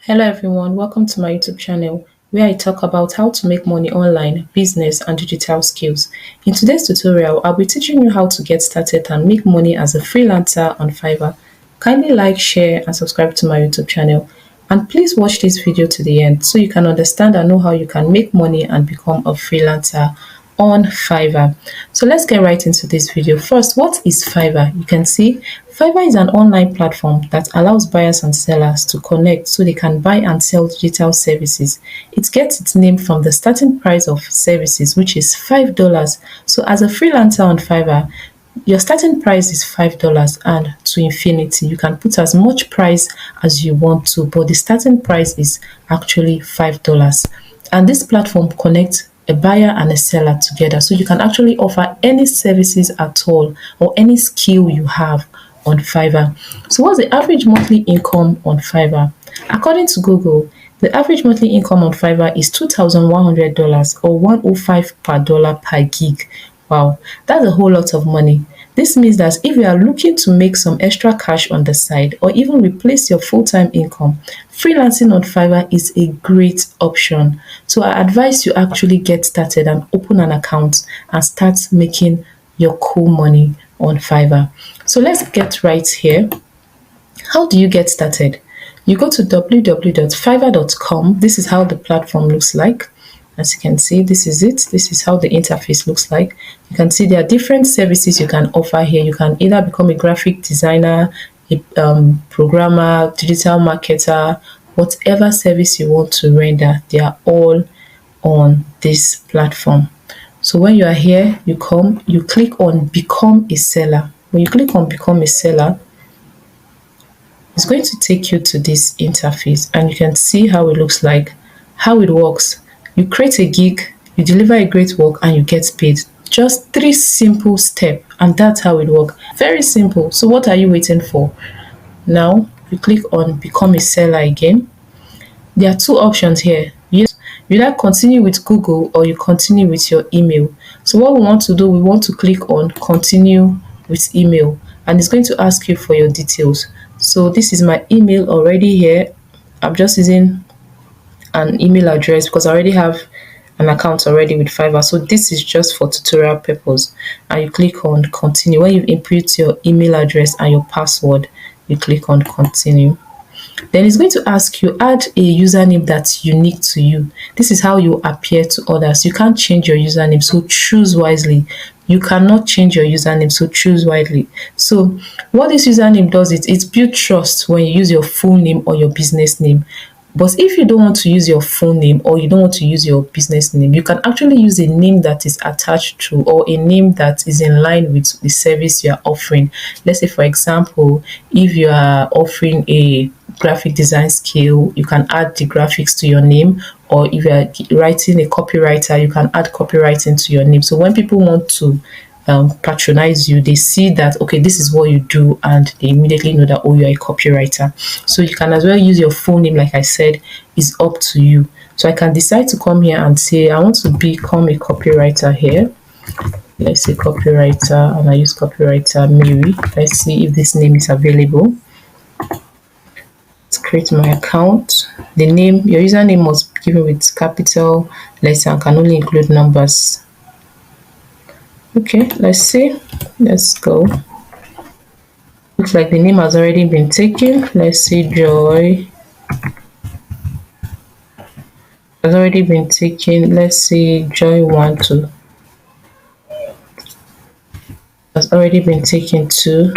Hello everyone, welcome to my YouTube channel where I talk about how to make money online, business and digital skills. In today's tutorial, I'll be teaching you how to get started and make money as a freelancer on Fiverr. Kindly like, share and subscribe to my YouTube channel. And please watch this video to the end so you can understand and know how you can make money and become a freelancer on Fiverr. So let's get right into this video. First, what is Fiverr? You can see Fiverr is an online platform that allows buyers and sellers to connect so they can buy and sell digital services. It gets its name from the starting price of services, which is $5. So as a freelancer on Fiverr, your starting price is $5 and to infinity. You can put as much price as you want to, but the starting price is actually $5. And this platform connects a buyer and a seller together. So you can actually offer any services at all or any skill you have on Fiverr. So what's the average monthly income on Fiverr? According to Google, the average monthly income on Fiverr is $2,100 or 105 per dollar per gig. Wow, that's a whole lot of money. This means that if you are looking to make some extra cash on the side or even replace your full-time income, freelancing on Fiverr is a great option. So I advise you actually get started and open an account and start making your cool money on Fiverr. So let's get right here. How do you get started? You go to www.fiverr.com. This is how the platform looks like. As you can see, this is it. This is how the interface looks like. You can see there are different services you can offer here. You can either become a graphic designer, a programmer, digital marketer, whatever service you want to render, they are all on this platform. So when you are here, you click on Become a Seller. When you click on Become a Seller, it's going to take you to this interface and you can see how it looks like, how it works. You create a gig, you deliver a great work and you get paid. Just 3 simple steps and that's how it works. Very simple. So what are you waiting for? Now you click on Become a Seller again. There are 2 options here. You either continue with Google or you continue with your email. So what we want to do, we want to click on Continue with email and it's going to ask you for your details. So this is my email already here. I'm just using an email address because I already have an account already with Fiverr. So this is just for tutorial purpose. And you click on Continue. When you input your email address and your password, you click on Continue. Then it's going to ask you, add a username that's unique to you. This is how you appear to others. You can't change your username, so choose wisely. You cannot change your username, so choose wisely. So what this username does is it builds trust when you use your full name or your business name. But if you don't want to use your full name or you don't want to use your business name, you can actually use a name that is attached to or a name that is in line with the service you are offering. Let's say, for example, if you are offering a graphic design skill, you can add the graphics to your name, or if you are writing a copywriter, you can add copywriting to your name. So when people want to patronize you, they see that okay, this is what you do and they immediately know that oh, you're a copywriter. So you can as well use your full name. Like I said, is up to you. So I can decide to come here and say I want to become a copywriter here. Let's say copywriter, and I use copywriter Mary. Let's see if this name is available. Let's create my account. The name, your username must be given with capital letter and can only include numbers. Okay, let's see. Let's go. Looks like the name has already been taken. Let's see, Joy has already been taken. Let's see, Joy 1 2 has already been taken too.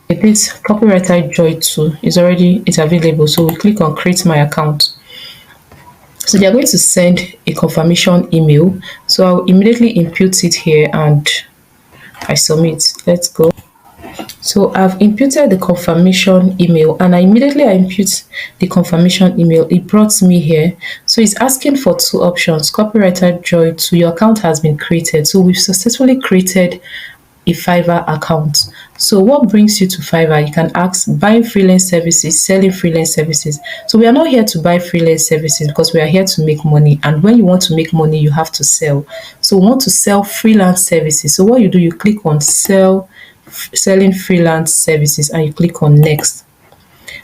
It is copywriter Joy 2 it's available. So we click on Create My Account. So they are going to send a confirmation email. So I'll immediately input it here and I submit. Let's go. So I've inputted the confirmation email and I input the confirmation email. It brought me here. So it's asking for 2 options. Copywriter Joy 2, your account has been created. So we've successfully created a Fiverr account. So what brings you to Fiverr? You can ask buying freelance services, selling freelance services. So we are not here to buy freelance services because we are here to make money. And when you want to make money, you have to sell. So we want to sell freelance services. So what you do, you click on selling freelance services and you click on next.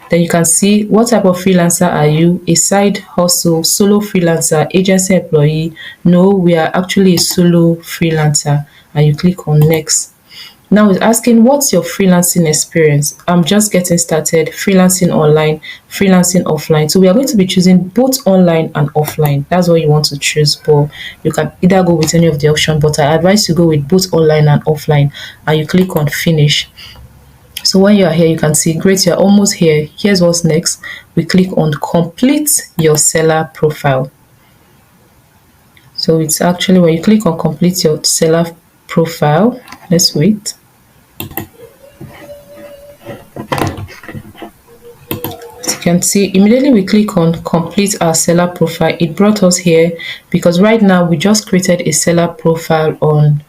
Then you can see what type of freelancer are you, a side hustle, solo freelancer, agency employee. No, we are actually a solo freelancer, and you click on next. Now it's asking what's your freelancing experience. I'm just getting started, freelancing online, freelancing offline. So we are going to be choosing both online and offline. That's what you want to choose, but you can either go with any of the option, but I advise you go with both online and offline, and you click on finish. So when you are here, you can see, great, you're almost here. Here's what's next. We click on complete your seller profile. So it's actually when you click on complete your seller profile, let's wait. As you can see, immediately we click on complete our seller profile, it brought us here because right now we just created a seller profile on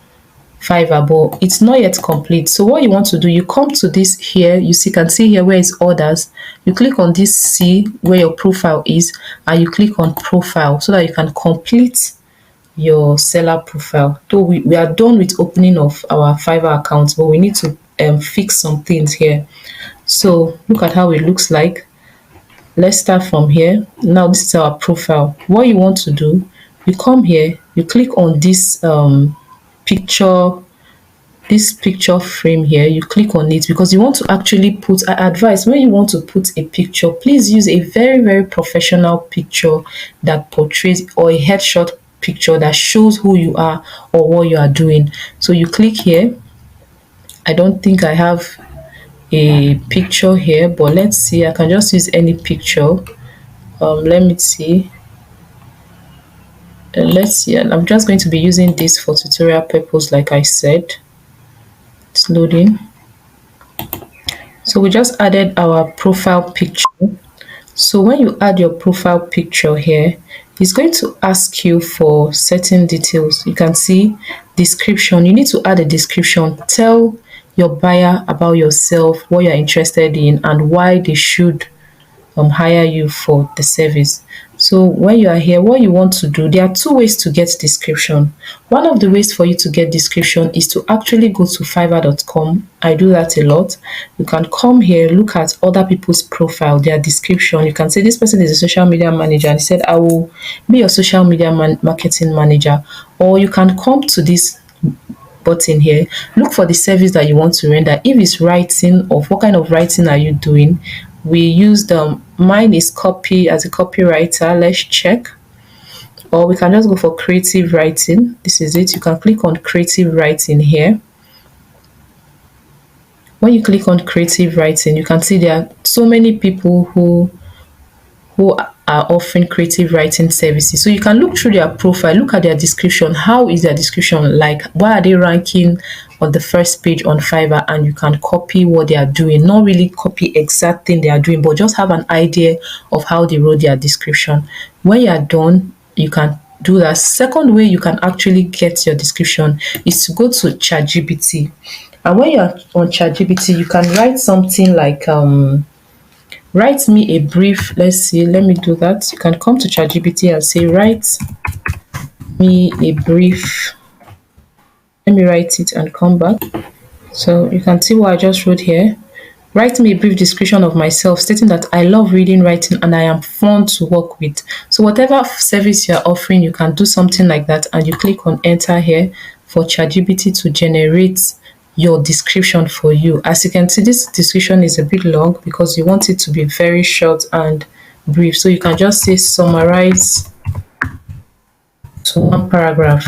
Fiverr, but it's not yet complete. So what you want to do, you come to this here, you see, can see here where it's orders. You click on this C where your profile is, and you click on profile so that you can complete your seller profile. So we are done with opening of our Fiverr account, but we need to fix some things here. So look at how it looks like. Let's start from here. Now this is our profile. What you want to do, you come here, you click on this picture, this picture frame here, you click on it because you want to actually put, I advise when you want to put a picture, please use a very professional picture that portrays, or a headshot picture that shows who you are or what you are doing. So you click here. I don't think I have a picture here, but let's see, I can just use any picture. Let me see. Let's see, and I'm just going to be using this for tutorial purpose like I said. It's loading. So we just added our profile picture. So when you add your profile picture here, it's going to ask you for certain details. You can see description. You need to add a description. Tell your buyer about yourself, what you're interested in, and why they should hire you for the service. So when you are here, what you want to do, there are two ways to get description. One of the ways for you to get description is to actually go to fiverr.com. I do that a lot. You can come here, look at other people's profile, their description. You can say this person is a social media manager and he said, I will be your social media marketing manager. Or you can come to this button here, look for the service that you want to render. If it's writing, of what kind of writing are you doing? We used mine is copy, as a copywriter. Let's check. Or we can just go for creative writing. This is it. You can click on creative writing here. When you click on creative writing, you can see there are so many people who are offering creative writing services. So you can look through their profile, look at their description. How is their description like? Why are they ranking on the first page on Fiverr? And you can copy what they are doing. Not really copy exact thing they are doing, but just have an idea of how they wrote their description. When you are done, you can do that. Second way you can actually get your description is to go to ChatGPT. And when you're on ChatGPT, you can write something like write me a brief. Let's see, let me do that. You can come to ChatGPT and say, write me a brief. Let me write it and come back. So you can see what I just wrote here. Write me a brief description of myself, stating that I love reading, writing, and I am fun to work with. So whatever service you're offering, you can do something like that, and you click on enter here for ChatGPT to generate your description for you. As you can see, this description is a bit long because you want it to be very short and brief. So you can just say summarize to one paragraph.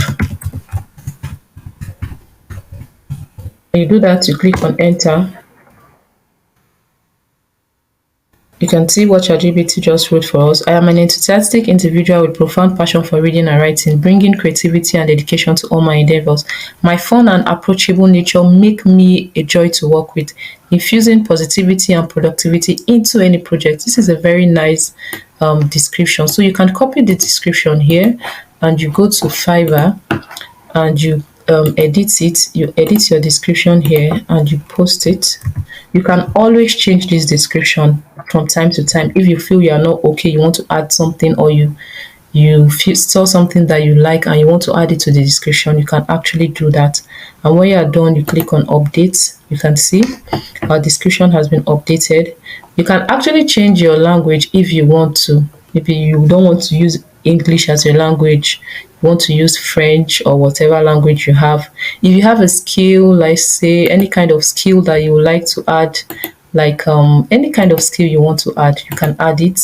When you do that, you click on enter. You can see what ChatGPT just wrote for us. I am an enthusiastic individual with profound passion for reading and writing, bringing creativity and dedication to all my endeavors. My fun and approachable nature make me a joy to work with, infusing positivity and productivity into any project. This is a very nice description. So you can copy the description here and you go to Fiverr and you edit it. You edit your description here and you post it. You can always change this description from time to time. If you feel you are not okay, you want to add something, or you saw something that you like and you want to add it to the description, you can actually do that. And when you are done, you click on update. You can see our description has been updated. You can actually change your language if you want to. Maybe you don't want to use English as your language, you want to use French or whatever language you have. If you have a skill, like say any kind of skill that you would like to add, like any kind of skill you want to add, you can add it.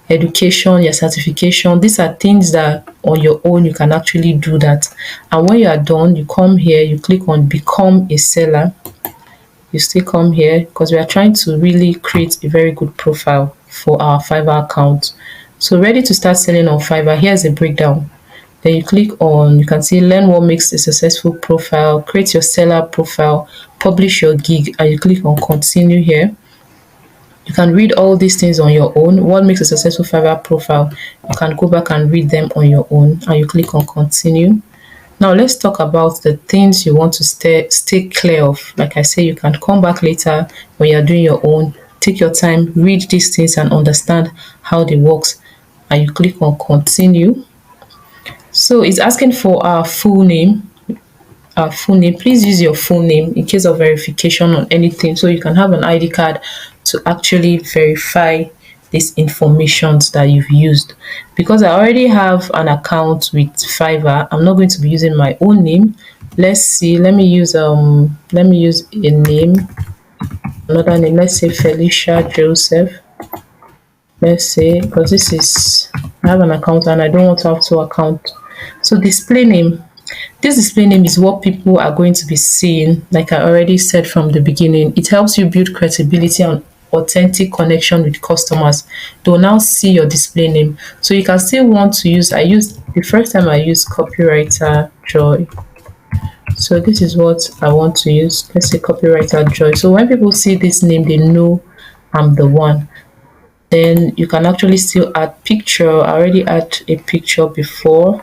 Education, your certification, these are things that on your own you can actually do that. And when you are done, you come here, you click on become a seller. You still come here because we are trying to really create a very good profile for our Fiverr account. So ready to start selling on Fiverr. Here's a breakdown. Then you click on, you can see learn what makes a successful profile, create your seller profile, publish your gig, and you click on continue here. You can read all these things on your own. What makes a successful Fiverr profile? You can go back and read them on your own, and you click on continue. Now let's talk about the things you want to stay clear of. Like I say, you can come back later when you're doing your own. Take your time, read these things and understand how they works. And you click on continue. So it's asking for our full name. Our full name. Please use your full name in case of verification on anything. So you can have an ID card to actually verify these informations that you've used. Because I already have an account with Fiverr, I'm not going to be using my own name. Let's see, let me use a name, another name. Let's say Felicia Joseph. Let's say, because this is, I have an account and I don't want to have two accounts. So display name. This display name is what people are going to be seeing. Like I already said from the beginning, it helps you build credibility and authentic connection with customers. They'll now see your display name. So you can still want to use, the first time I used copywriter Joy. So this is what I want to use. Let's say copywriter Joy. So when people see this name, they know I'm the one. Then you can actually still add picture. I already add a picture before,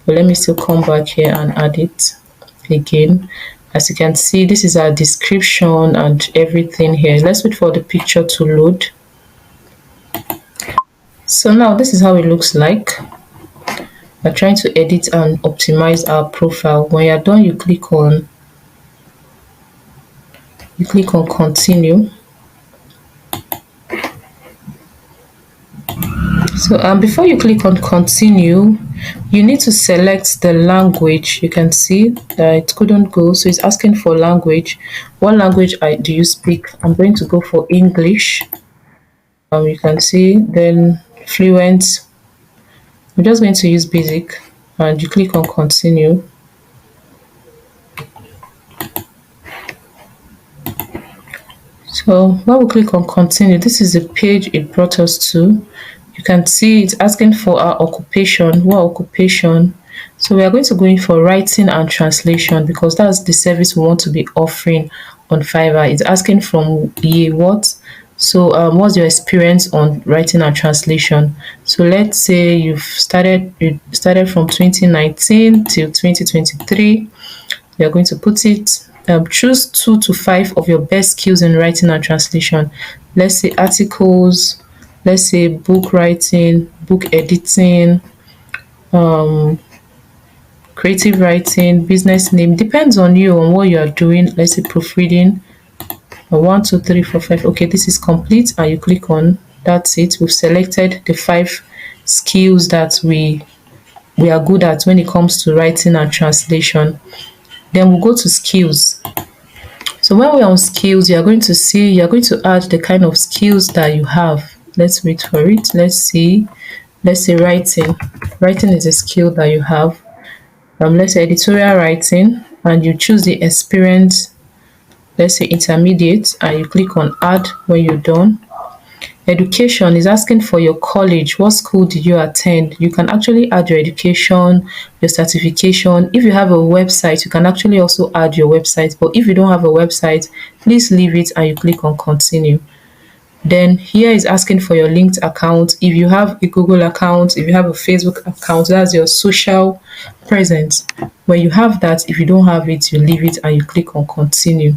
but let me still come back here and add it again. As you can see, this is our description and everything here. Let's wait for the picture to load. So now this is how it looks like. We're trying to edit and optimize our profile. When you're done, you click on continue. So before you click on continue, you need to select the language. You can see that it couldn't go, so it's asking for language. What language do you speak? I'm going to go for English. You can see, then fluent. I'm just going to use basic, and you click on continue. So when we click on continue, this is the page it brought us to. You can see it's asking for our occupation. What occupation? So we are going to go in for writing and translation because that's the service we want to be offering on Fiverr. It's asking from year what. So what's your experience on writing and translation? So let's say you started from 2019 till 2023. You're going to put it. Choose 2 to 5 of your best skills in writing and translation. Let's say articles. Let's say book writing, book editing, creative writing, business name. Depends on you, on what you are doing. Let's say proofreading. 1, 2, 3, 4, 5. Okay, this is complete, and you click on. That's it. We've selected the 5 skills that we are good at when it comes to writing and translation. Then we'll go to skills. So when we're on skills, you're going to add the kind of skills that you have. Let's wait for it. Let's see. Let's say writing. Writing is a skill that you have. Let's say editorial writing, and you choose the experience. Let's say intermediate, and you click on add when you're done. Education is asking for your college. What school did you attend? You can actually add your education, your certification. If you have a website, you can actually also add your website. But if you don't have a website, please leave it and you click on continue. Then here is asking for your linked account. If you have a Google account, if you have a Facebook account, that's your social presence. When you have that, if you don't have it, you leave it and you click on continue.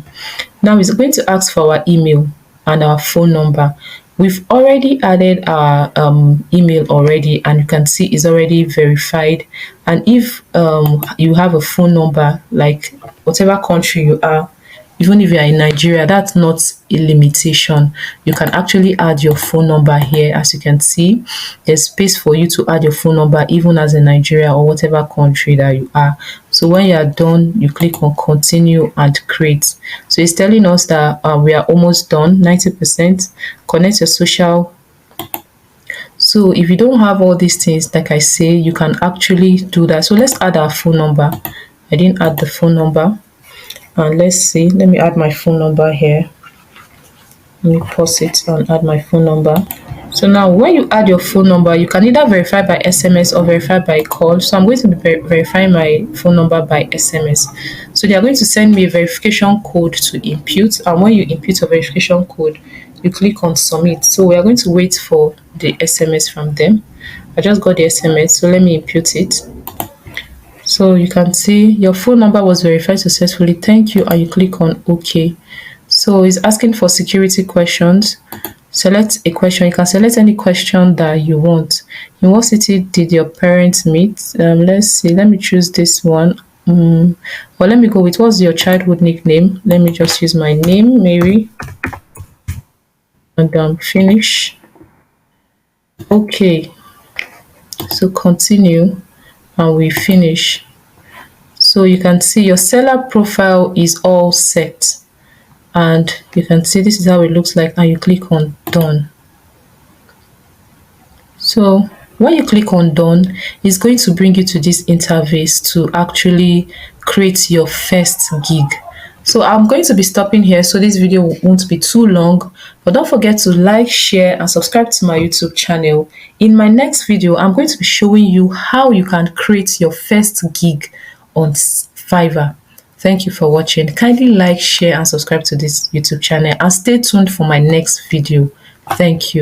Now it's going to ask for our email and our phone number. We've already added our email already, and you can see it's already verified. And if you have a phone number, like whatever country you are, even if you are in Nigeria, that's not a limitation. You can actually add your phone number here. As you can see, there's space for you to add your phone number even as in Nigeria or whatever country that you are. So when you are done, you click on continue and create. So it's telling us that we are almost done, 90%. Connect your social. So if you don't have all these things, like I say, you can actually do that. So let's add our phone number. I didn't add the phone number. And let's see, let me add my phone number here. Let me pause it and add my phone number. So now when you add your phone number, you can either verify by SMS or verify by call. So I'm going to be verifying my phone number by SMS. So they are going to send me a verification code to input. And when you input a verification code, you click on submit. So we are going to wait for the SMS from them. I just got the SMS, so let me input it. So you can see your phone number was verified successfully. Thank you, and you click on OK. So it's asking for security questions. Select a question. You can select any question that you want. In what city did your parents meet? Let's see. Let me choose this one. Well, let me go with what's your childhood nickname. Let me just use my name, Mary, and finish. Okay. So continue, and we finish. So you can see your seller profile is all set, and you can see this is how it looks like, and you click on done. So when you click on done, it's going to bring you to this interface to actually create your first gig. So I'm going to be stopping here so this video won't be too long, but don't forget to like, share and subscribe to my YouTube channel. In my next video, I'm going to be showing you how you can create your first gig on Fiverr. Thank you for watching. Kindly like, share and subscribe to this YouTube channel and stay tuned for my next video. Thank you.